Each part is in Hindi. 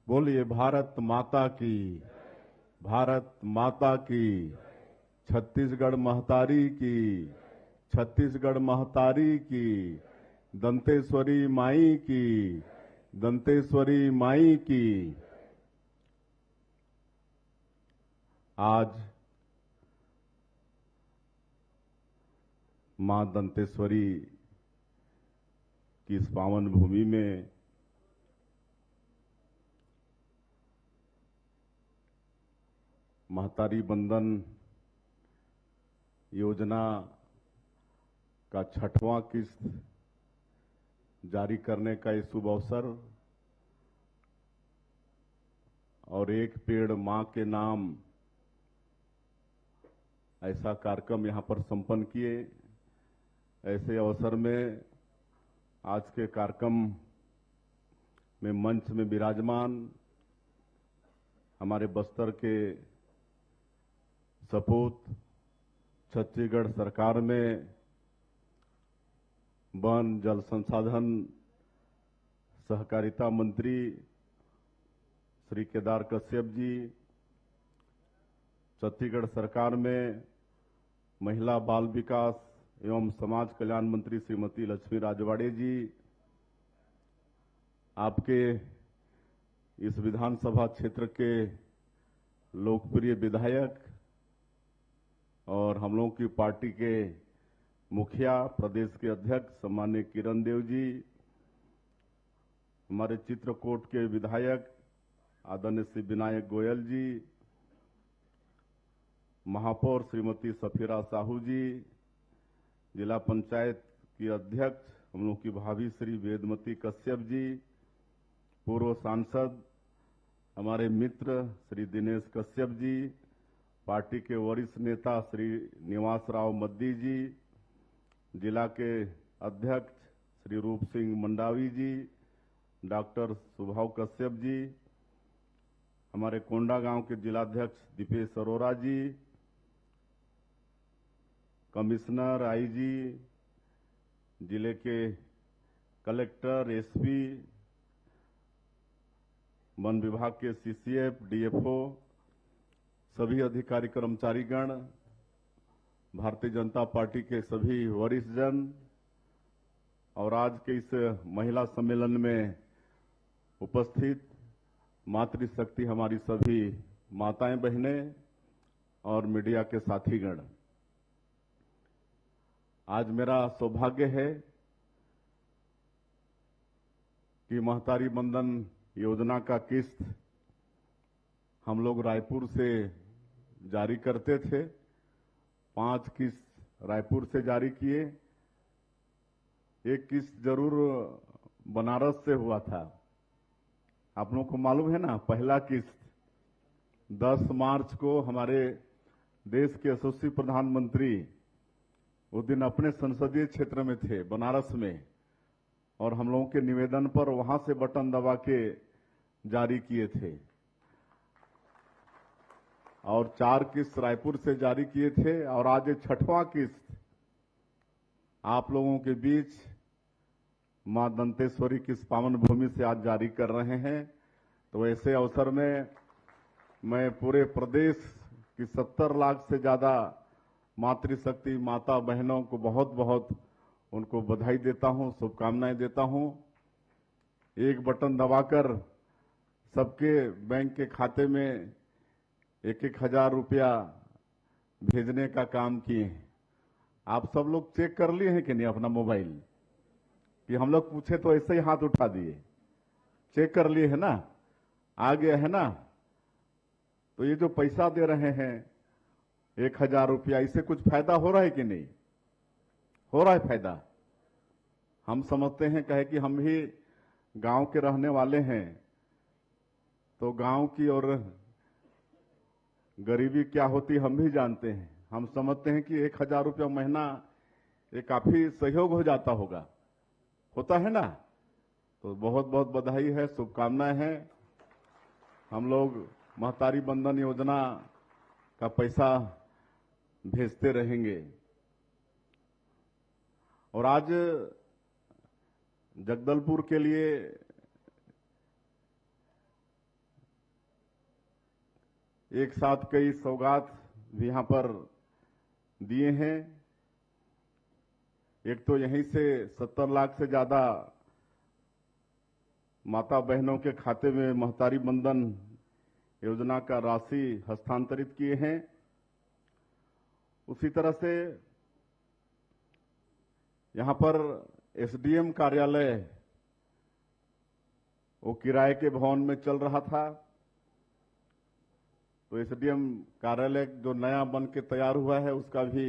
बोलिए भारत माता की। भारत माता की। छत्तीसगढ़ महतारी की। छत्तीसगढ़ महतारी की। दंतेश्वरी माई की। दंतेश्वरी माई की। आज मां दंतेश्वरी की इस पावन भूमि में महतारी बंधन योजना का 6वां किस्त जारी करने का ये शुभ अवसर और एक पेड़ मां के नाम ऐसा कार्यक्रम यहां पर संपन्न किए। ऐसे अवसर में आज के कार्यक्रम में मंच में विराजमान हमारे बस्तर के सपूत, छत्तीसगढ़ सरकार में वन जल संसाधन सहकारिता मंत्री श्री केदार कश्यप जी, छत्तीसगढ़ सरकार में महिला बाल विकास एवं समाज कल्याण मंत्री श्रीमती लक्ष्मी राजवाड़े जी, आपके इस विधानसभा क्षेत्र के लोकप्रिय विधायक और हम लोगों की पार्टी के मुखिया प्रदेश के अध्यक्ष सम्माननीय किरण देव जी, हमारे चित्रकूट के विधायक आदरणीय श्री विनायक गोयल जी, महापौर श्रीमती सफीरा साहू जी, जिला पंचायत की अध्यक्ष हम लोग की भाभी श्री वेदमती कश्यप जी, पूर्व सांसद हमारे मित्र श्री दिनेश कश्यप जी, पार्टी के वरिष्ठ नेता श्री निवास राव मद्दी जी, जिला के अध्यक्ष श्री रूप सिंह मंडावी जी, डॉक्टर सुभाव कश्यप जी, हमारे कोंडा गांव के जिलाध्यक्ष दीपेश अरोरा जी, कमिश्नर आईजी, जिले के कलेक्टर, एसपी, वन विभाग के सीसीएफ, डीएफओ, सभी अधिकारी कर्मचारीगण, भारतीय जनता पार्टी के सभी वरिष्ठ जन और आज के इस महिला सम्मेलन में उपस्थित मातृशक्ति हमारी सभी माताएं बहनें और मीडिया के साथीगण, आज मेरा सौभाग्य है कि महतारी बंधन योजना का किस्त हम लोग रायपुर से जारी करते थे। 5 किस्त रायपुर से जारी किए। एक किस्त जरूर बनारस से हुआ था। आप लोगों को मालूम है ना, पहला किस्त 10 मार्च को हमारे देश के यशस्वी प्रधानमंत्री उस दिन अपने संसदीय क्षेत्र में थे बनारस में, और हम लोगों के निवेदन पर वहां से बटन दबा के जारी किए थे, और 4 किस्त रायपुर से जारी किए थे, और आज 6वां किस्त आप लोगों के बीच मां दंतेश्वरी की इस पावन भूमि से आज जारी कर रहे हैं। तो ऐसे अवसर में मैं पूरे प्रदेश की 70 लाख से ज्यादा मातृशक्ति माता बहनों को बहुत बहुत उनको बधाई देता हूं, शुभकामनाएं देता हूं। एक बटन दबाकर सबके बैंक के खाते में 1-1 हजार रुपया भेजने का काम किए हैं। आप सब लोग चेक कर लिए हैं कि नहीं अपना मोबाइल, कि हम लोग पूछे तो ऐसे ही हाथ उठा दिए? चेक कर लिए है ना? आ गया है ना? तो ये जो पैसा दे रहे हैं 1,000 रुपया, इससे कुछ फायदा हो रहा है कि नहीं हो रहा है? फायदा हम समझते हैं, कहे कि हम भी गांव के रहने वाले हैं, तो गांव की और गरीबी क्या होती हम भी जानते हैं। हम समझते हैं कि 1,000 रुपया महीना ये काफी सहयोग हो जाता होगा, होता है ना? तो बहुत बहुत बधाई है, शुभकामनाएं हैं। हम लोग महतारी बंधन योजना का पैसा भेजते रहेंगे। और आज जगदलपुर के लिए एक साथ कई सौगात भी यहां पर दिए हैं। एक तो यहीं से 70 लाख से ज्यादा माता बहनों के खाते में महतारी बंधन योजना का राशि हस्तांतरित किए हैं। उसी तरह से यहां पर एसडीएम कार्यालय वो किराए के भवन में चल रहा था, तो एसडीएम कार्यालय जो नया बन के तैयार हुआ है उसका भी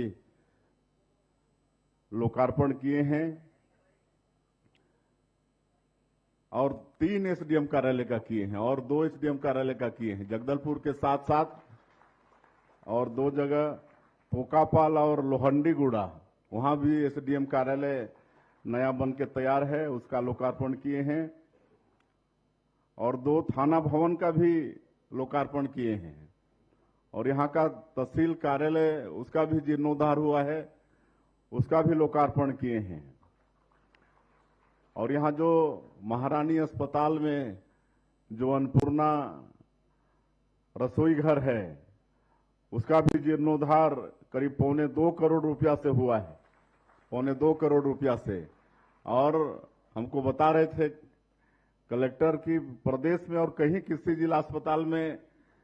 लोकार्पण किए हैं और 3 एसडीएम कार्यालय का किए हैं और 2 एसडीएम कार्यालय का किए हैं जगदलपुर के साथ साथ, और 2 जगह पोकापाल और लोहंडीगुड़ा वहां भी एसडीएम कार्यालय नया बन के तैयार है, उसका लोकार्पण किए हैं और 2 थाना भवन का भी लोकार्पण किए हैं और यहां का तहसील कार्यालय उसका भी जीर्णोद्धार हुआ है, उसका भी लोकार्पण किए हैं। और यहां जो महारानी अस्पताल में जो अन्नपूर्णा रसोई घर है उसका भी जीर्णोद्धार करीब 2.25 करोड़ रुपया से हुआ है, 2.25 करोड़ रुपया से। और हमको बता रहे थे कलेक्टर की प्रदेश में और कहीं किसी जिला अस्पताल में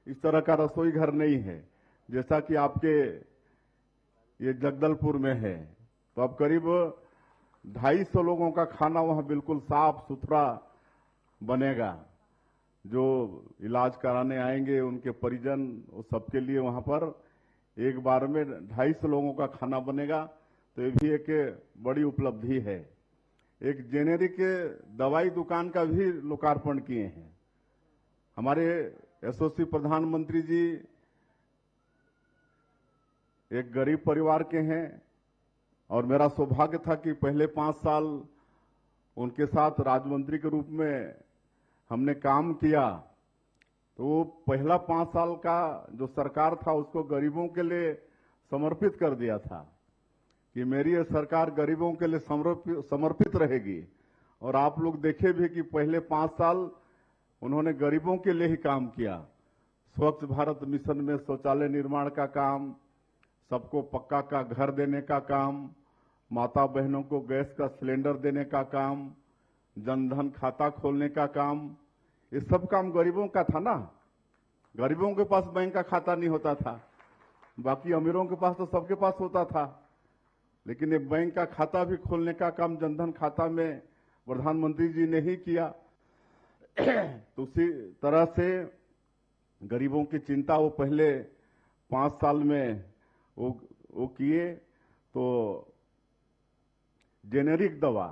इस तरह का रसोई घर नहीं है जैसा कि आपके ये जगदलपुर में है। तो अब करीब 250 लोगों का खाना वहां बिल्कुल साफ सुथरा बनेगा। जो इलाज कराने आएंगे उनके परिजन वो सबके लिए वहां पर एक बार में 250 लोगों का खाना बनेगा, तो ये भी एक बड़ी उपलब्धि है। एक जेनेरिक दवाई दुकान का भी लोकार्पण किए हैं। हमारे एसओसी प्रधानमंत्री जी एक गरीब परिवार के हैं और मेरा सौभाग्य था कि पहले 5 साल उनके साथ राज्यमंत्री के रूप में हमने काम किया। तो पहला 5 साल का जो सरकार था उसको गरीबों के लिए समर्पित कर दिया था कि मेरी ये सरकार गरीबों के लिए समर्पित रहेगी। और आप लोग देखे भी कि पहले 5 साल उन्होंने गरीबों के लिए ही काम किया। स्वच्छ भारत मिशन में शौचालय निर्माण का काम, सबको पक्का का घर देने का काम, माता बहनों को गैस का सिलेंडर देने का काम, जनधन खाता खोलने का काम, ये सब काम गरीबों का था ना। गरीबों के पास बैंक का खाता नहीं होता था, बाकी अमीरों के पास तो सबके पास होता था। लेकिन ये बैंक का खाता भी खोलने का काम जनधन खाता में प्रधानमंत्री जी ने ही किया। तो उसी तरह से गरीबों की चिंता वो पहले 5 साल में वो किए। तो जेनेरिक दवा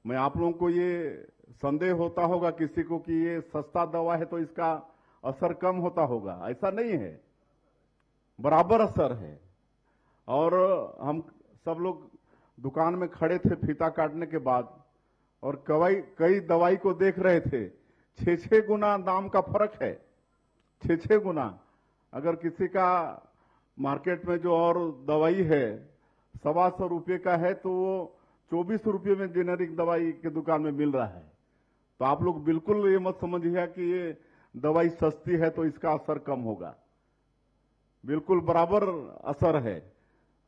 मैं आप लोगों को ये संदेह होता होगा किसी को कि ये सस्ता दवा है तो इसका असर कम होता होगा, ऐसा नहीं है, बराबर असर है। और हम सब लोग दुकान में खड़े थे फीता काटने के बाद और कई दवाई को देख रहे थे, 6-6 गुना दाम का फर्क है, 6-6 गुना। अगर किसी का मार्केट में जो और दवाई है 125 रुपये का है तो वो 24 रुपये में जेनेरिक दवाई के दुकान में मिल रहा है। तो आप लोग बिल्कुल ये मत समझिए कि ये दवाई सस्ती है तो इसका असर कम होगा, बिल्कुल बराबर असर है।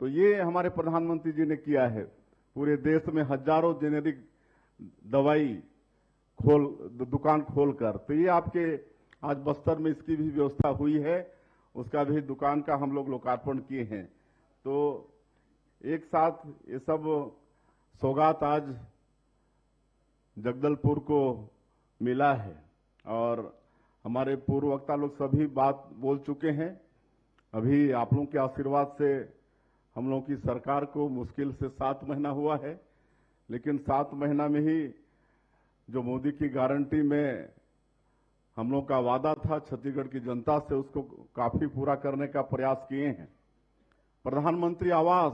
तो ये हमारे प्रधानमंत्री जी ने किया है, पूरे देश में हजारों जेनेरिक दवाई दुकान खोलकर। तो ये आपके आज बस्तर में इसकी भी व्यवस्था हुई है, उसका भी दुकान का हम लोग लोकार्पण किए हैं। तो एक साथ ये सब सौगात आज जगदलपुर को मिला है और हमारे पूर्व वक्ता लोग सभी बात बोल चुके हैं। अभी आप लोगों के आशीर्वाद से हम लोगों की सरकार को मुश्किल से 7 महीना हुआ है, लेकिन 7 महीना में ही जो मोदी की गारंटी में हम लोग का वादा था छत्तीसगढ़ की जनता से, उसको काफी पूरा करने का प्रयास किए हैं। प्रधानमंत्री आवास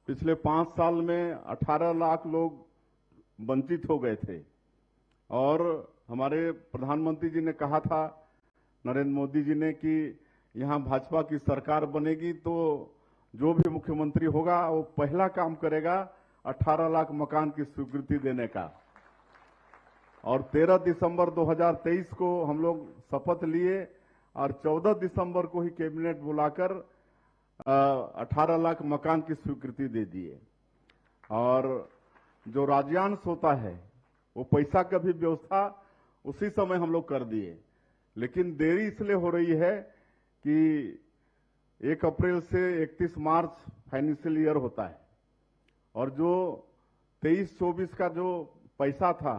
पिछले 5 साल में 18 लाख लोग वंचित हो गए थे और हमारे प्रधानमंत्री जी ने कहा था, नरेंद्र मोदी जी ने, कि यहां भाजपा की सरकार बनेगी तो जो भी मुख्यमंत्री होगा वो पहला काम करेगा 18 लाख मकान की स्वीकृति देने का। और 13 दिसंबर 2023 को हम लोग शपथ लिए और 14 दिसंबर को ही कैबिनेट बुलाकर 18 लाख मकान की स्वीकृति दे दिए। और जो राज्यांश होता है वो पैसा का भी व्यवस्था उसी समय हम लोग कर दिए, लेकिन देरी इसलिए हो रही है कि 1 अप्रैल से 31 मार्च फाइनेंशियल ईयर होता है और जो 23-24 का जो पैसा था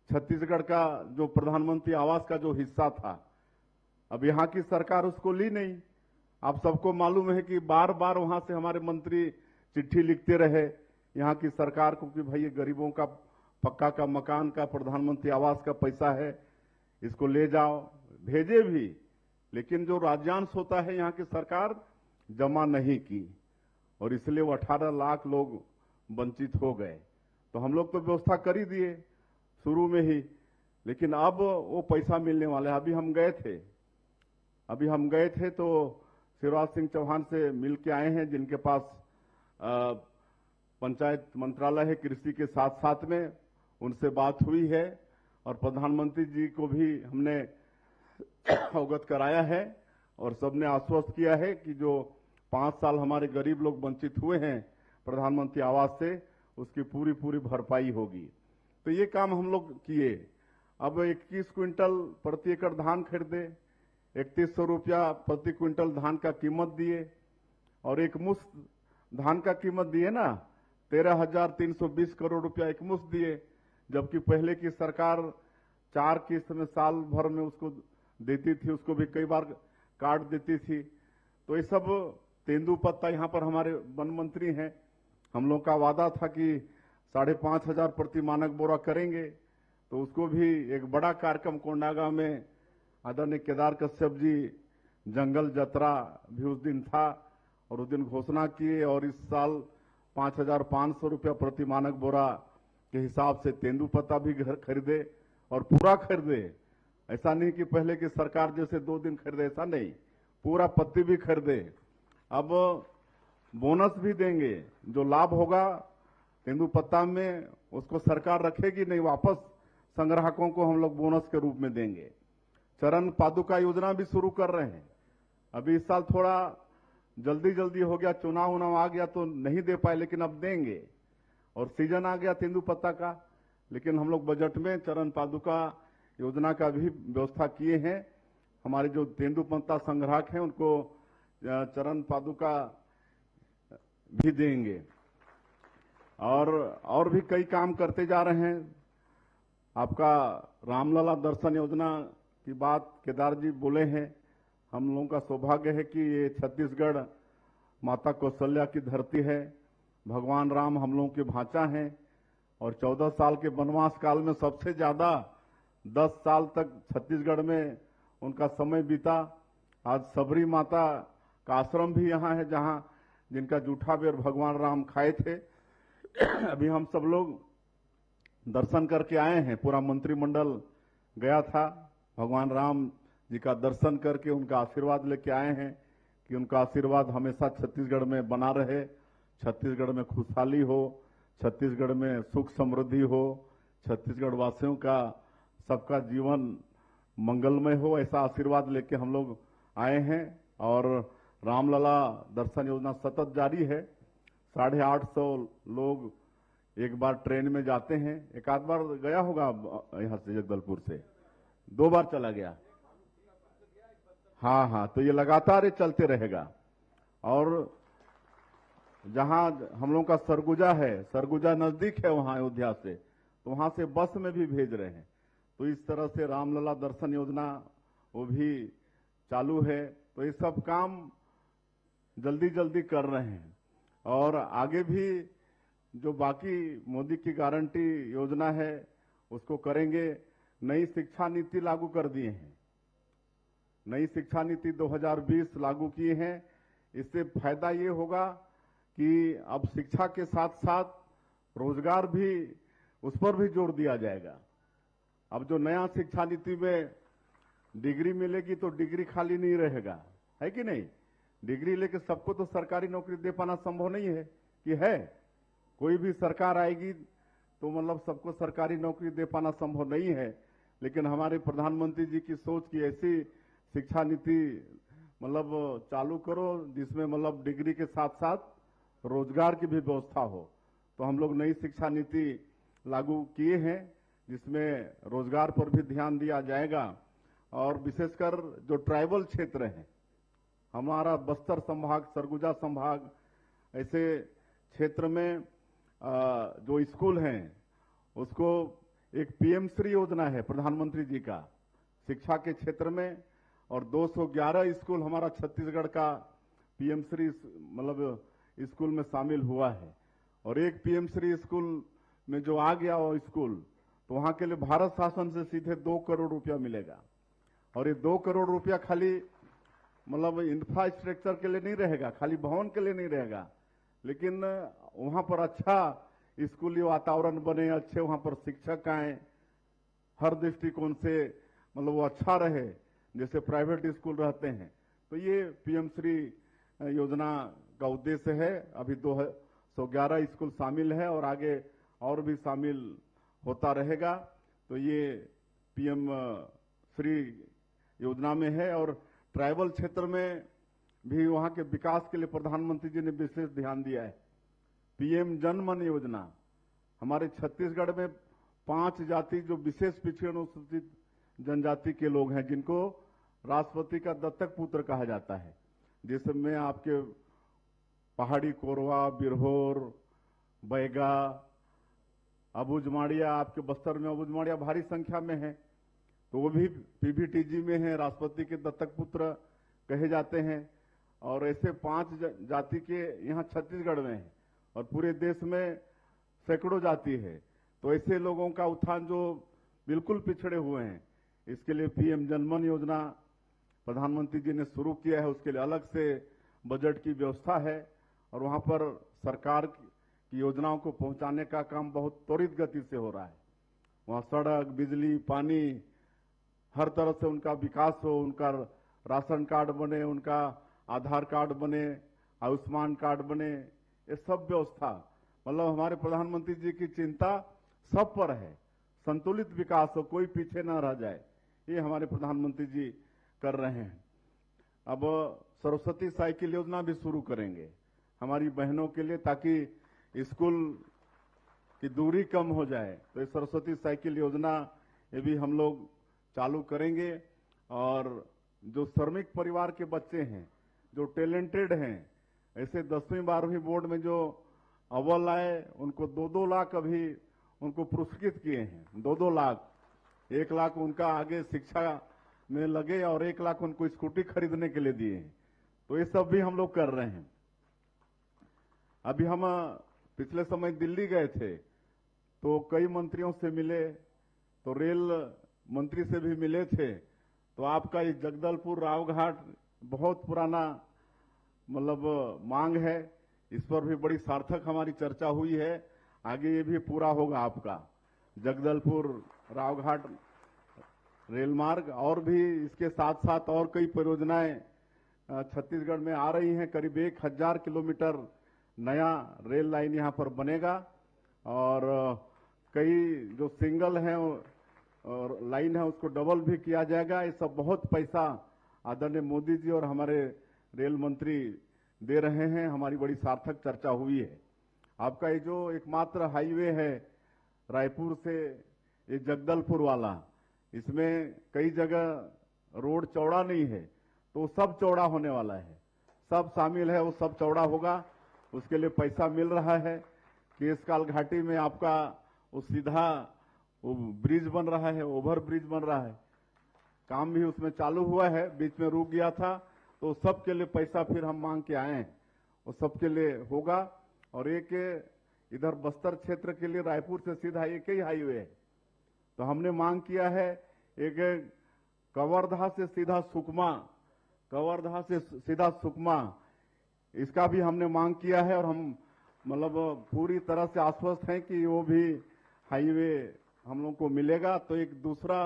छत्तीसगढ़ का, जो प्रधानमंत्री आवास का जो हिस्सा था, अब यहां की सरकार उसको ली नहीं। आप सबको मालूम है कि बार बार वहां से हमारे मंत्री चिट्ठी लिखते रहे यहां की सरकार को कि भाई ये गरीबों का पक्का का मकान का प्रधानमंत्री आवास का पैसा है, इसको ले जाओ, भेजे भी, लेकिन जो राज्यांश होता है यहां की सरकार जमा नहीं की और इसलिए वो 18 लाख लोग वंचित हो गए। तो हम लोग तो व्यवस्था कर ही दिए शुरू में ही, लेकिन अब वो पैसा मिलने वाला है। अभी हम गए थे तो शिवराज सिंह चौहान से मिल के आए हैं, जिनके पास पंचायत मंत्रालय है कृषि के साथ साथ में, उनसे बात हुई है और प्रधानमंत्री जी को भी हमने अवगत कराया है और सबने आश्वस्त किया है कि जो 5 साल हमारे गरीब लोग वंचित हुए हैं प्रधानमंत्री आवास से, उसकी पूरी भरपाई होगी। तो ये काम हम लोग किए। अब 21 क्विंटल प्रति एकड़ धान खरीदे, 3100 रुपया प्रति क्विंटल धान का कीमत दिए और एक मुश्त धान का कीमत दिए ना 13,320 करोड़ रुपया एक मुश्त दिए, जबकि पहले की सरकार 4 किस्त में साल भर में उसको देती थी, उसको भी कई बार काट देती थी। तो ये सब तेंदुपत्ता, यहाँ पर हमारे वन मंत्री हैं, हम लोग का वादा था कि 5,500 प्रति मानक बोरा करेंगे, तो उसको भी एक बड़ा कार्यक्रम कोंडागांव में आदरणीय केदार कश्यप जी, जंगल जतरा भी उस दिन था और उस दिन घोषणा किए और इस साल 5,500 रुपया प्रति मानक बोरा के हिसाब से तेंदुपत्ता भी घर खरीदे और पूरा खरीदे। ऐसा नहीं कि पहले की सरकार जैसे 2 दिन खरीदे, ऐसा नहीं, पूरा पत्ती भी खरीदे। अब बोनस भी देंगे, जो लाभ होगा तेंदुपत्ता में उसको सरकार रखेगी नहीं, वापस संग्राहकों को हम लोग बोनस के रूप में देंगे। चरण पादुका योजना भी शुरू कर रहे हैं। अभी इस साल थोड़ा जल्दी हो गया, चुनाव आ गया तो नहीं दे पाए, लेकिन अब देंगे और सीजन आ गया तेंदुपत्ता का, लेकिन हम लोग बजट में चरण पादुका योजना का भी व्यवस्था किए हैं। हमारे जो तेंदुपत्ता संग्राहक हैं उनको चरण पादुका भी देंगे और भी कई काम करते जा रहे हैं। आपका रामलला दर्शन योजना की बात केदार जी बोले हैं, हम लोगों का सौभाग्य है कि ये छत्तीसगढ़ माता कौशल्या की धरती है, भगवान राम हम लोगों के भांचा हैं और 14 साल के वनवास काल में सबसे ज्यादा 10 साल तक छत्तीसगढ़ में उनका समय बीता। आज सबरी माता का आश्रम भी यहाँ है, जहाँ जिनका जूठा बेर भगवान राम खाए थे। अभी हम सब लोग दर्शन करके आए हैं, पूरा मंत्रिमंडल गया था, भगवान राम जी का दर्शन करके उनका आशीर्वाद लेके आए हैं कि उनका आशीर्वाद हमेशा छत्तीसगढ़ में बना रहे, छत्तीसगढ़ में खुशहाली हो, छत्तीसगढ़ में सुख समृद्धि हो, छत्तीसगढ़ वासियों का सबका जीवन मंगलमय हो, ऐसा आशीर्वाद लेके हम लोग आए हैं। और रामलला दर्शन योजना सतत जारी है। 850 लोग एक बार ट्रेन में जाते हैं, एक आध बार गया होगा यहाँ से जगदलपुर से, 2 बार चला गया। हाँ, तो ये लगातार ये चलते रहेगा। और जहां हम लोगों का सरगुजा है, सरगुजा नजदीक है वहां अयोध्या से, तो वहां से बस में भी भेज रहे हैं। तो इस तरह से रामलला दर्शन योजना वो भी चालू है। तो ये सब काम जल्दी कर रहे हैं और आगे भी जो बाकी मोदी की गारंटी योजना है उसको करेंगे। नई शिक्षा नीति लागू कर दिए हैं, नई शिक्षा नीति 2020 लागू किए हैं। इससे फायदा ये होगा कि अब शिक्षा के साथ साथ रोजगार भी, उस पर भी जोर दिया जाएगा। अब जो नया शिक्षा नीति में डिग्री मिलेगी तो डिग्री खाली नहीं रहेगा, है कि नहीं? डिग्री लेके सबको तो सरकारी नौकरी दे पाना संभव नहीं है कि है, कोई भी सरकार आएगी तो मतलब सबको सरकारी नौकरी दे पाना संभव नहीं है। लेकिन हमारे प्रधानमंत्री जी की सोच की ऐसी शिक्षा नीति मतलब चालू करो जिसमें मतलब डिग्री के साथ साथ रोजगार की भी व्यवस्था हो। तो हम लोग नई शिक्षा नीति लागू किए हैं जिसमें रोजगार पर भी ध्यान दिया जाएगा। और विशेषकर जो ट्राइबल क्षेत्र है, हमारा बस्तर संभाग, सरगुजा संभाग, ऐसे क्षेत्र में जो स्कूल हैं उसको एक पीएम श्री योजना है प्रधानमंत्री जी का शिक्षा के क्षेत्र में, और 211 स्कूल हमारा छत्तीसगढ़ का पीएम श्री मतलब स्कूल में शामिल हुआ है। और एक पीएम श्री स्कूल में जो आ गया वो स्कूल, तो वहां के लिए भारत शासन से सीधे 2 करोड़ रुपया मिलेगा। और ये 2 करोड़ रुपया खाली मतलब इंफ्रास्ट्रक्चर के लिए नहीं रहेगा, खाली भवन के लिए नहीं रहेगा, लेकिन वहां पर अच्छा स्कूली वातावरण बने, अच्छे वहां पर शिक्षक आए, हर दृष्टिकोण से मतलब वो अच्छा रहे जैसे प्राइवेट स्कूल रहते हैं। तो ये पीएम श्री योजना का उद्देश्य है। अभी 211 स्कूल शामिल है और आगे और भी शामिल होता रहेगा। तो ये पीएम श्री योजना में है। और ट्राइबल क्षेत्र में भी वहां के विकास के लिए प्रधानमंत्री जी ने विशेष ध्यान दिया है। पीएम जन मन योजना, हमारे छत्तीसगढ़ में 5 जाति जो विशेष पिछड़ी अनुसूचित जनजाति के लोग हैं जिनको राष्ट्रपति का दत्तक पुत्र कहा जाता है, जिसमें आपके पहाड़ी कोरवा, बिरहोर, बैगा, अबुझमाड़िया, आपके बस्तर में अबुझमाड़िया भारी संख्या में है, तो वो भी पीबीटीजी में है, राष्ट्रपति के दत्तक पुत्र कहे जाते हैं। और ऐसे 5 जाति के यहाँ छत्तीसगढ़ में है और पूरे देश में सैकड़ों जाति है। तो ऐसे लोगों का उत्थान जो बिल्कुल पिछड़े हुए हैं, इसके लिए पीएम जनमन योजना प्रधानमंत्री जी ने शुरू किया है। उसके लिए अलग से बजट की व्यवस्था है और वहां पर सरकार की योजनाओं को पहुंचाने का काम बहुत त्वरित गति से हो रहा है। वहां सड़क, बिजली, पानी, हर तरह से उनका विकास हो, उनका राशन कार्ड बने, उनका आधार कार्ड बने, आयुष्मान कार्ड बने, ये सब व्यवस्था मतलब हमारे प्रधानमंत्री जी की चिंता सब पर है। संतुलित विकास हो, कोई पीछे न रह जाए, ये हमारे प्रधानमंत्री जी कर रहे हैं। अब सरस्वती साइकिल योजना भी शुरू करेंगे हमारी बहनों के लिए, ताकि स्कूल की दूरी कम हो जाए। तो ये सरस्वती साइकिल योजना ये भी हम लोग चालू करेंगे। और जो श्रमिक परिवार के बच्चे हैं, जो टैलेंटेड हैं, ऐसे 10वीं 12वीं बोर्ड में जो अव्वल आए, उनको 2-2 लाख अभी उनको पुरस्कृत किए हैं। 2-2 लाख, 1 लाख उनका आगे शिक्षा में लगे और 1 लाख उनको स्कूटी खरीदने के लिए दिए हैं। तो ये सब भी हम लोग कर रहे हैं। अभी हम पिछले समय दिल्ली गए थे तो कई मंत्रियों से मिले, तो रेल मंत्री से भी मिले थे। तो आपका ये जगदलपुर रावघाट बहुत पुराना मतलब मांग है, इस पर भी बड़ी सार्थक हमारी चर्चा हुई है। आगे ये भी पूरा होगा आपका जगदलपुर रावघाट रेल मार्ग। और भी इसके साथ साथ और कई परियोजनाएं छत्तीसगढ़ में आ रही हैं। करीब 1000 किलोमीटर नया रेल लाइन यहां पर बनेगा और कई जो सिंगल है और लाइन है उसको डबल भी किया जाएगा। ये सब बहुत पैसा आदरणीय मोदी जी और हमारे रेल मंत्री दे रहे हैं। हमारी बड़ी सार्थक चर्चा हुई है। आपका ये जो एकमात्र हाईवे है रायपुर से ये जगदलपुर वाला, इसमें कई जगह रोड चौड़ा नहीं है, तो सब चौड़ा होने वाला है। सब शामिल है, वो सब चौड़ा होगा, उसके लिए पैसा मिल रहा है। केशकाल घाटी में आपका वो सीधा वो ब्रिज बन रहा है, ओवर ब्रिज बन रहा है, काम भी उसमें चालू हुआ है, बीच में रुक गया था। तो सबके लिए पैसा फिर हम मांग के आए हैं, वो सबके लिए होगा। और एक इधर बस्तर क्षेत्र के लिए रायपुर से सीधा एक ही हाईवे है, तो हमने मांग किया है एक कवर्धा से सीधा सुकमा, कवर्धा से सीधा सुकमा, इसका भी हमने मांग किया है। और हम मतलब पूरी तरह से आश्वस्त हैं कि वो भी हाईवे हम लोग को मिलेगा, तो एक दूसरा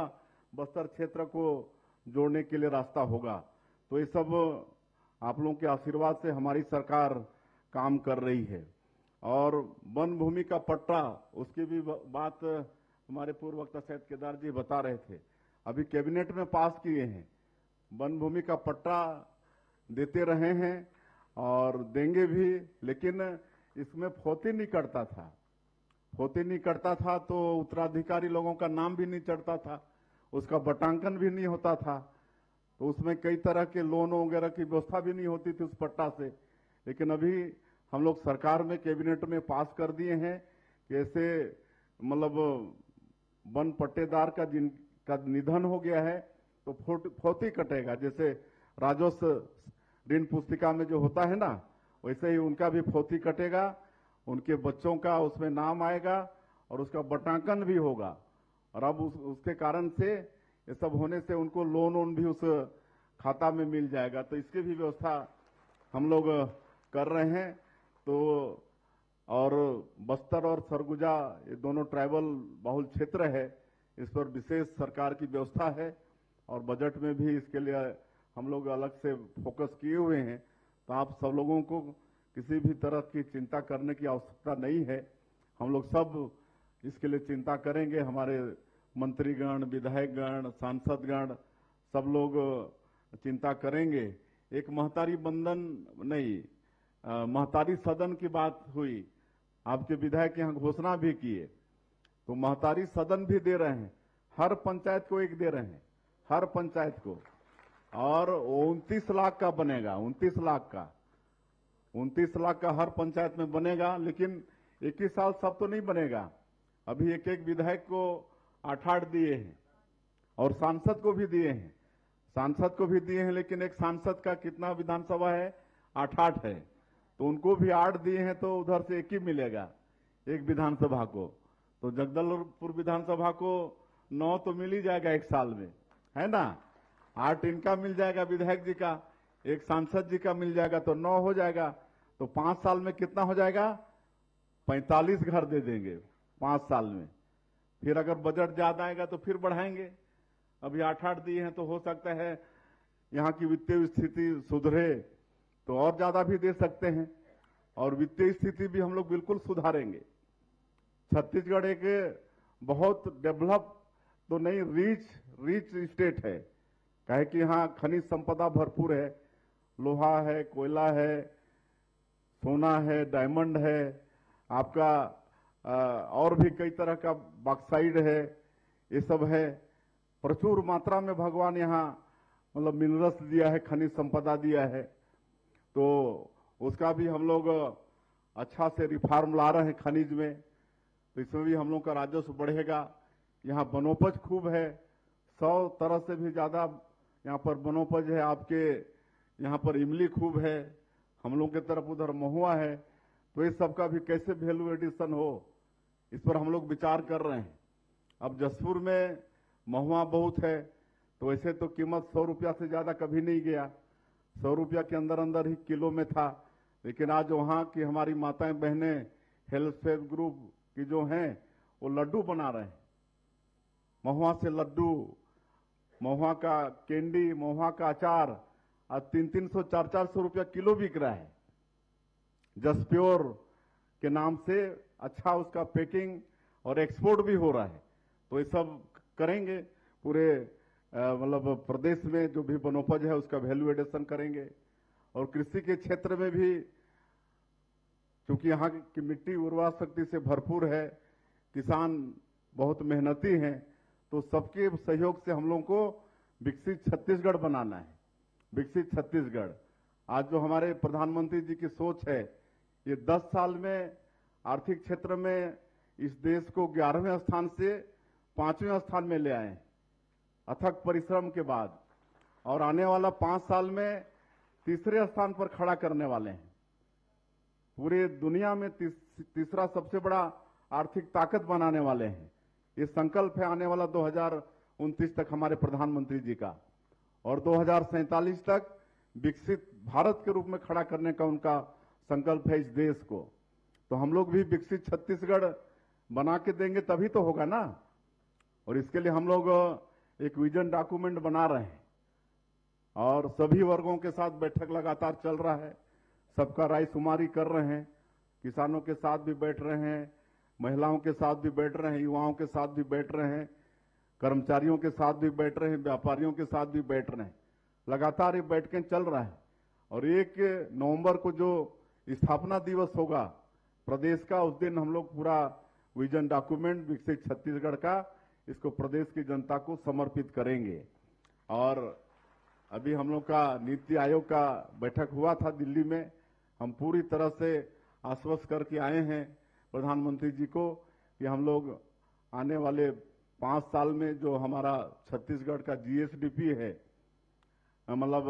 बस्तर क्षेत्र को जोड़ने के लिए रास्ता होगा। तो ये सब आप लोगों के आशीर्वाद से हमारी सरकार काम कर रही है। और वन भूमि का पट्टा, उसकी भी बात हमारे पूर्व वक्ता सैयद केदार जी बता रहे थे, अभी कैबिनेट में पास किए हैं। वन भूमि का पट्टा देते रहे हैं और देंगे भी, लेकिन इसमें फौती नहीं कटता था। फौती नहीं कटता था तो उत्तराधिकारी लोगों का नाम भी नहीं चढ़ता था, उसका बटांकन भी नहीं होता था, तो उसमें कई तरह के लोन वगैरह की व्यवस्था भी नहीं होती थी उस पट्टा से। लेकिन अभी हम लोग सरकार में कैबिनेट में पास कर दिए हैं कि ऐसे मतलब वन पट्टेदार का जिनका निधन हो गया है तो फौती कटेगा, जैसे राजस्व ऋण पुस्तिका में जो होता है ना, वैसे ही उनका भी फौती कटेगा, उनके बच्चों का उसमें नाम आएगा और उसका बटांकन भी होगा। और अब उसके कारण से ये सब होने से उनको लोन भी उस खाता में मिल जाएगा, तो इसकी भी व्यवस्था हम लोग कर रहे हैं। तो और बस्तर और सरगुजा ये दोनों ट्राइबल बहुल क्षेत्र है, इस पर विशेष सरकार की व्यवस्था है और बजट में भी इसके लिए हम लोग अलग से फोकस किए हुए हैं। तो आप सब लोगों को किसी भी तरह की चिंता करने की आवश्यकता नहीं है, हम लोग सब इसके लिए चिंता करेंगे। हमारे मंत्रीगण, विधायकगण, सांसदगण सब लोग चिंता करेंगे। एक महतारी बंधन नहीं, महतारी सदन की बात हुई, आपके विधायक यहाँ घोषणा भी किए, तो महतारी सदन भी दे रहे हैं, हर पंचायत को एक दे रहे हैं, हर पंचायत को, और 29 लाख का बनेगा, 29 लाख का, 29 लाख का हर पंचायत में बनेगा। लेकिन एक ही साल सब तो नहीं बनेगा, अभी एक एक विधायक को 8-8 दिए हैं और सांसद को भी दिए हैं, सांसद को भी दिए हैं, लेकिन एक सांसद का कितना विधानसभा है, 8-8 है, तो उनको भी 8 दिए हैं, तो उधर से एक ही मिलेगा एक विधानसभा को। तो जगदलपुर विधानसभा को 9 तो मिल ही जाएगा एक साल में, है ना। 8 इनका मिल जाएगा विधायक जी का, एक सांसद जी का मिल जाएगा, तो 9 हो जाएगा। तो 5 साल में कितना हो जाएगा, 45 घर दे देंगे 5 साल में। फिर अगर बजट ज्यादा आएगा तो फिर बढ़ाएंगे। अभी 8-8 दिए हैं, तो हो सकता है यहाँ की वित्तीय स्थिति सुधरे तो और ज्यादा भी दे सकते हैं, और वित्तीय स्थिति भी हम लोग बिल्कुल सुधारेंगे। छत्तीसगढ़ एक बहुत डेवलप तो नहीं, रिच स्टेट है, काहे कि यहाँ खनिज संपदा भरपूर है, लोहा है, कोयला है, सोना है, डायमंड है, आपका और भी कई तरह का बॉक्साइड है, ये सब है। प्रचुर मात्रा में भगवान यहाँ मतलब मिनरल्स दिया है, खनिज संपदा दिया है, तो उसका भी हम लोग अच्छा से रिफॉर्म ला रहे हैं खनिज में, तो इसमें भी हम लोग का राजस्व बढ़ेगा। यहाँ वनोपज खूब है, 100 तरह से भी ज्यादा यहाँ पर वनोपज है। आपके यहाँ पर इमली खूब है, हम लोग की तरफ उधर महुआ है, तो इस सब का भी कैसे वैल्यू एडिशन हो, इस पर हम लोग विचार कर रहे हैं। अब जसपुर में महुआ बहुत है, तो वैसे तो कीमत 100 रुपया से ज्यादा कभी नहीं गया, 100 रुपया के अंदर अंदर ही किलो में था। लेकिन आज वहां की हमारी माताएं बहनें हेल्थ ग्रुप की जो हैं वो लड्डू बना रहे हैं, महुआ से लड्डू, महुआ का कैंडी, महुआ का अचार आज 300-300, 400-400 रुपया किलो बिक रहा है। जस्ट प्योर के नाम से अच्छा उसका पैकिंग और एक्सपोर्ट भी हो रहा है। तो ये सब करेंगे, पूरे मतलब प्रदेश में जो भी वनोपज है उसका वैल्यू एडिशन करेंगे। और कृषि के क्षेत्र में भी, क्योंकि यहाँ की मिट्टी उर्वरा शक्ति से भरपूर है, किसान बहुत मेहनती हैं, तो सबके सहयोग से हम लोगों को विकसित छत्तीसगढ़ बनाना है, विकसित छत्तीसगढ़। आज जो हमारे प्रधानमंत्री जी की सोच है, ये 10 साल में आर्थिक क्षेत्र में इस देश को 11वें स्थान से 5वें स्थान में ले आए अथक परिश्रम के बाद, और आने वाला 5 साल में तीसरे स्थान पर खड़ा करने वाले हैं। पूरे दुनिया में तीसरा सबसे बड़ा आर्थिक ताकत बनाने वाले हैं। ये संकल्प है आने वाला 2029 तक हमारे प्रधानमंत्री जी का, और 2047 तक विकसित भारत के रूप में खड़ा करने का उनका संकल्प है इस देश को। तो हम लोग भी विकसित छत्तीसगढ़ बना के देंगे तभी तो होगा ना। और इसके लिए हम लोग एक विजन डॉक्यूमेंट बना रहे हैं, और सभी वर्गों के साथ बैठक लगातार चल रहा है, सबका राय शुमारी कर रहे हैं, किसानों के साथ भी बैठ रहे हैं, महिलाओं के साथ भी बैठ रहे हैं, युवाओं के साथ भी बैठ रहे हैं, कर्मचारियों के साथ भी बैठ रहे हैं, व्यापारियों के साथ भी बैठ रहे हैं। लगातार ये बैठकें चल रहा है और 1 नवंबर को जो स्थापना दिवस होगा प्रदेश का, उस दिन हम लोग पूरा विजन डॉक्यूमेंट विकसित छत्तीसगढ़ का इसको प्रदेश की जनता को समर्पित करेंगे। और अभी हम लोग का नीति आयोग का बैठक हुआ था दिल्ली में। हम पूरी तरह से आश्वस्त करके आए हैं प्रधानमंत्री जी को कि हम लोग आने वाले 5 साल में जो हमारा छत्तीसगढ़ का जीएसडीपी है, मतलब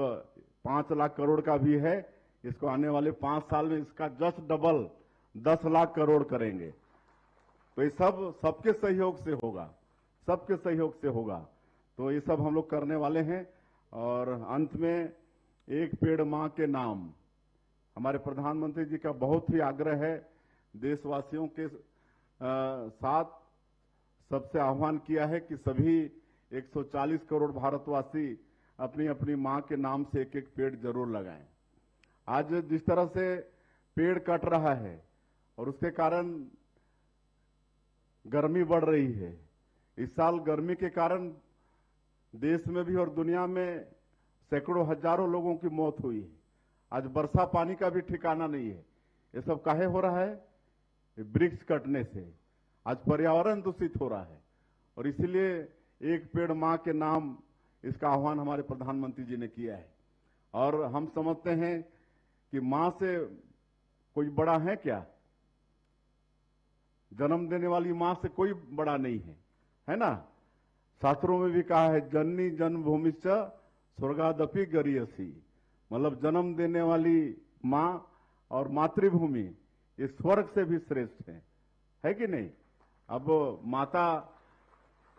5 लाख करोड़ का भी है, इसको आने वाले 5 साल में इसका जस्ट डबल 10 लाख करोड़ करेंगे। तो ये सब सबके सहयोग से होगा, सबके सहयोग से होगा। तो ये सब हम लोग करने वाले हैं। और अंत में एक पेड़ मां के नाम, हमारे प्रधानमंत्री जी का बहुत ही आग्रह है। देशवासियों के साथ सबसे आह्वान किया है कि सभी 140 करोड़ भारतवासी अपनी अपनी मां के नाम से एक एक पेड़ जरूर लगाएं। आज जिस तरह से पेड़ कट रहा है और उसके कारण गर्मी बढ़ रही है, इस साल गर्मी के कारण देश में भी और दुनिया में सैकड़ों हजारों लोगों की मौत हुई है। आज वर्षा पानी का भी ठिकाना नहीं है। ये सब काहे हो रहा है? वृक्ष कटने से। आज पर्यावरण दूषित हो रहा है और इसीलिए एक पेड़ मां के नाम, इसका आह्वान हमारे प्रधानमंत्री जी ने किया है। और हम समझते हैं कि मां से कोई बड़ा है क्या? जन्म देने वाली मां से कोई बड़ा नहीं है ना? शास्त्रों में भी कहा है, जननी जन्मभूमिश्च स्वर्गादपि गरीयसी, मतलब जन्म देने वाली मां और मातृभूमि ये स्वर्ग से भी श्रेष्ठ है कि नहीं? अब माता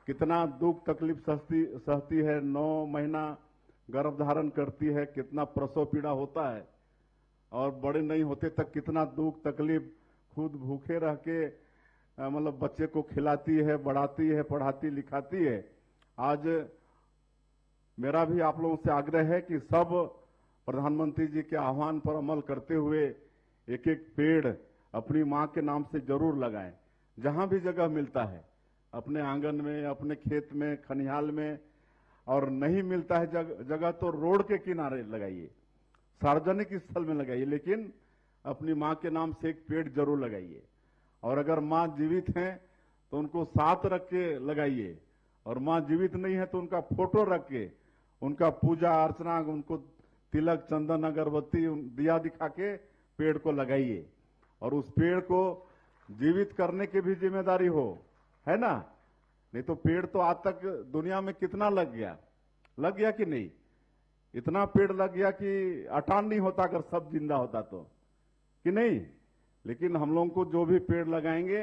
कितना दुख तकलीफ सहती है, 9 महीना गर्भ धारण करती है, कितना प्रसव पीड़ा होता है और बड़े नहीं होते तक कितना दुख तकलीफ, खुद भूखे रह के मतलब बच्चे को खिलाती है, बढ़ाती है, पढ़ाती लिखाती है। आज मेरा भी आप लोगों से आग्रह है कि सब प्रधानमंत्री जी के आह्वान पर अमल करते हुए एक एक पेड़ अपनी मां के नाम से जरूर लगाएं। जहां भी जगह मिलता है, अपने आंगन में, अपने खेत में, खनिहाल में, और नहीं मिलता है जगह तो रोड के किनारे लगाइए, सार्वजनिक स्थल में लगाइए, लेकिन अपनी मां के नाम से एक पेड़ जरूर लगाइए। और अगर मां जीवित हैं तो उनको साथ रख के लगाइए, और मां जीवित नहीं है तो उनका फोटो रख के उनका पूजा अर्चना, उनको तिलक चंदन अगरबत्ती दिया दिखा के पेड़ को लगाइए। और उस पेड़ को जीवित करने की भी जिम्मेदारी हो, है ना? नहीं तो पेड़ तो आज तक दुनिया में कितना लग गया कि नहीं? इतना पेड़ लग गया कि अटान नहीं होता अगर सब जिंदा होता तो, कि नहीं? लेकिन हम लोगों को जो भी पेड़ लगाएंगे,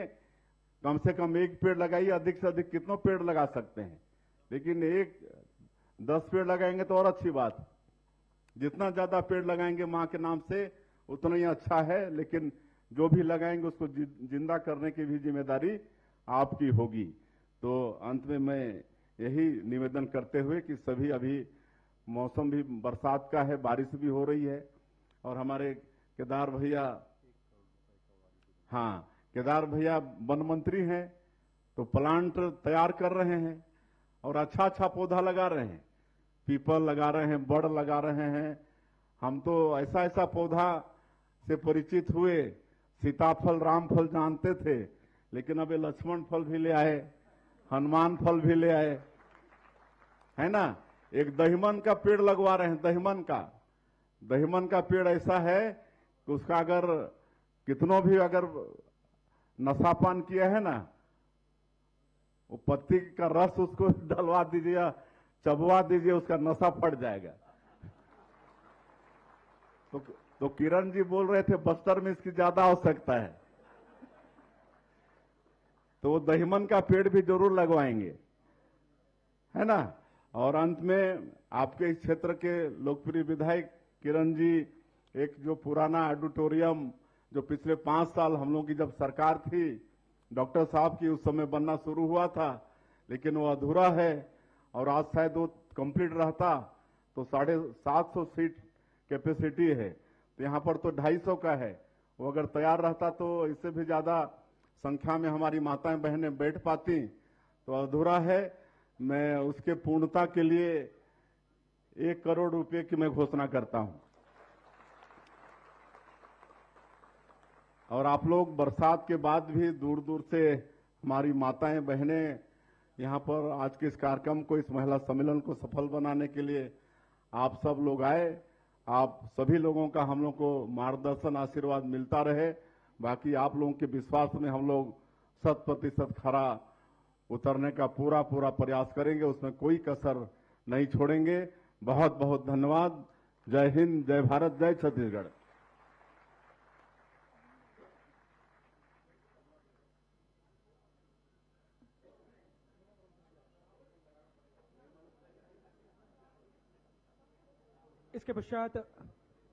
कम से कम एक पेड़ लगाइए, अधिक से अधिक कितनों पेड़ लगा सकते हैं, लेकिन 10 पेड़ लगाएंगे तो और अच्छी बात। जितना ज्यादा पेड़ लगाएंगे मां के नाम से उतना ही अच्छा है, लेकिन जो भी लगाएंगे उसको जिंदा करने की भी जिम्मेदारी आपकी होगी। तो अंत में मैं यही निवेदन करते हुए कि सभी, अभी मौसम भी बरसात का है, बारिश भी हो रही है, और हमारे केदार भैया, हाँ केदार भैया वन मंत्री हैं तो प्लांट तैयार कर रहे हैं और अच्छा अच्छा पौधा लगा रहे हैं, पीपल लगा रहे हैं, बड़ लगा रहे हैं। हम तो ऐसा ऐसा पौधा से परिचित हुए, सीताफल रामफल जानते थे, लेकिन अब ये लक्ष्मण फल भी ले आए, हनुमान फल भी ले आए, है ना? एक दहीमन का पेड़ लगवा रहे हैं, दहीमन का पेड़ ऐसा है कि उसका अगर कितनों भी अगर नशापान किया है ना, वो पत्ती का रस उसको डलवा दीजिए, चबवा दीजिए, उसका नशा फट जाएगा। तो किरण जी बोल रहे थे बस्तर में इसकी ज्यादा आवश्यकता है, तो वो दहीमन का पेड़ भी जरूर लगवाएंगे, है ना? और अंत में आपके इस क्षेत्र के लोकप्रिय विधायक किरण जी, एक जो पुराना ऑडिटोरियम जो पिछले 5 साल हम लोगों की जब सरकार थी डॉक्टर साहब की, उस समय बनना शुरू हुआ था, लेकिन वो अधूरा है, और आज शायद वो कंप्लीट रहता तो 750 सीट कैपेसिटी है, तो यहाँ पर तो 250 का है। वो अगर तैयार रहता तो इससे भी ज्यादा संख्या में हमारी माताएं बहनें बैठ पाती, तो अधूरा है। मैं उसके पूर्णता के लिए 1 करोड़ रुपए की मैं घोषणा करता हूं। और आप लोग बरसात के बाद भी दूर दूर से हमारी माताएं बहनें यहां पर आज के इस कार्यक्रम को, इस महिला सम्मेलन को सफल बनाने के लिए आप सब लोग आए। आप सभी लोगों का हम लोग को मार्गदर्शन आशीर्वाद मिलता रहे। बाकी आप लोगों के विश्वास में हम लोग 100% खरा उतरने का पूरा प्रयास करेंगे, उसमें कोई कसर नहीं छोड़ेंगे। बहुत बहुत धन्यवाद। जय हिंद, जय भारत, जय छत्तीसगढ़। इसके पश्चात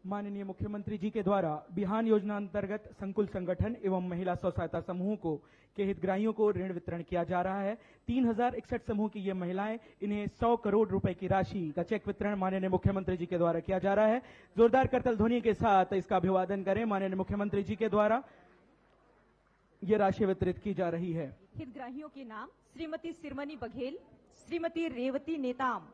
माननीय मुख्यमंत्री जी के द्वारा बिहान योजना अंतर्गत संकुल संगठन एवं महिला स्व सहायता समूह के हितग्राहियों को ऋण वितरण किया जा रहा है। 3061 समूह की ये महिलाएं, इन्हें 100 करोड़ रुपए की राशि का चेक वितरण माननीय मुख्यमंत्री जी के द्वारा किया जा रहा है। जोरदार करतल ध्वनि के साथ इसका अभिवादन करें। माननीय मुख्यमंत्री जी के द्वारा ये राशि वितरित की जा रही है। हितग्राहियों के नाम श्रीमती सिरमनी बघेल, श्रीमती रेवती नेताम,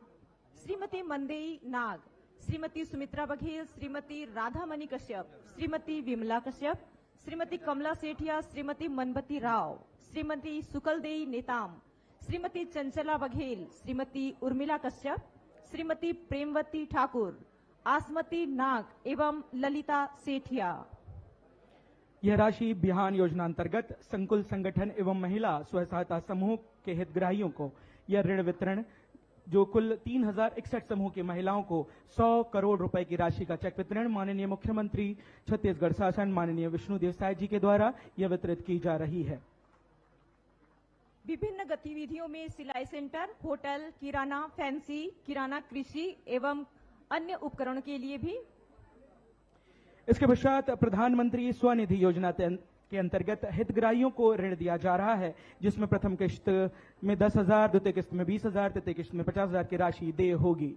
श्रीमती मंदेई नाग, श्रीमती सुमित्रा बघेल, श्रीमती राधामणि कश्यप, श्रीमती विमला कश्यप, श्रीमती कमला सेठिया, श्रीमती मनबती राव, श्रीमती सुकलदेई नेताम, श्रीमती चंचला बघेल, श्रीमती उर्मिला कश्यप, श्रीमती प्रेमवती ठाकुर, आसमती नाग एवं ललिता सेठिया। यह राशि बिहान योजना अंतर्गत संकुल संगठन एवं महिला स्व सहायता समूह के हितग्राहियों को यह ऋण वितरण, जो कुल 3061 समूह की महिलाओं को 100 करोड़ रुपए की राशि का चेक वितरण माननीय मुख्यमंत्री छत्तीसगढ़ शासन माननीय विष्णुदेव साय जी के द्वारा यह वितरित की जा रही है। विभिन्न गतिविधियों में सिलाई सेंटर, होटल, किराना, फैंसी, किराना, कृषि एवं अन्य उपकरण के लिए भी। इसके पश्चात प्रधानमंत्री स्वनिधि योजना के अंतर्गत हितग्राहियों को ऋण दिया जा रहा है, जिसमें प्रथम किश्त में 10,000, द्वितीय किश्त में 20,000, तृतीय किश्त में 50,000 की राशि देय होगी।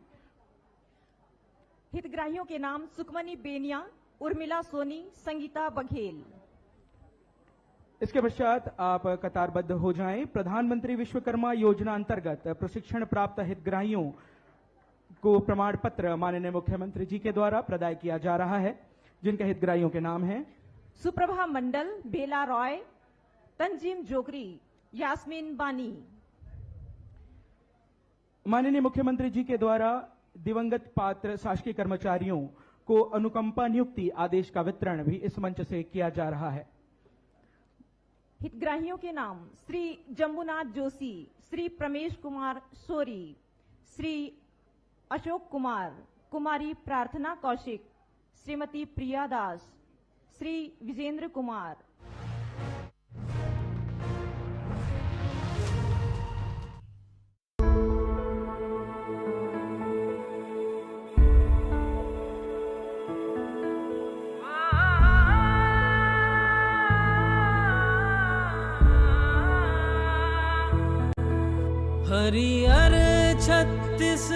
हितग्राहियों के नाम सुकमनी बेनिया, उर्मिला सोनी, संगीता बघेल। इसके पश्चात आप कतारबद्ध हो जाएं। प्रधानमंत्री विश्वकर्मा योजना अंतर्गत प्रशिक्षण प्राप्त हितग्राहियों को प्रमाण पत्र माननीय मुख्यमंत्री जी के द्वारा प्रदाय किया जा रहा है, जिनके हितग्राहियों के नाम हैं सुप्रभा मंडल, बेला रॉय, तंजीम जोगरी, यास्मीन बानी। माननीय मुख्यमंत्री जी के द्वारा दिवंगत पात्र शासकीय कर्मचारियों को अनुकंपा नियुक्ति आदेश का वितरण भी इस मंच से किया जा रहा है। हितग्राहियों के नाम श्री जम्बूनाथ जोशी, श्री प्रमेश कुमार सोरी, श्री अशोक कुमार, कुमारी प्रार्थना कौशिक, श्रीमती प्रिया दास, श्री विजेंद्र कुमार। हरियर छत्तीस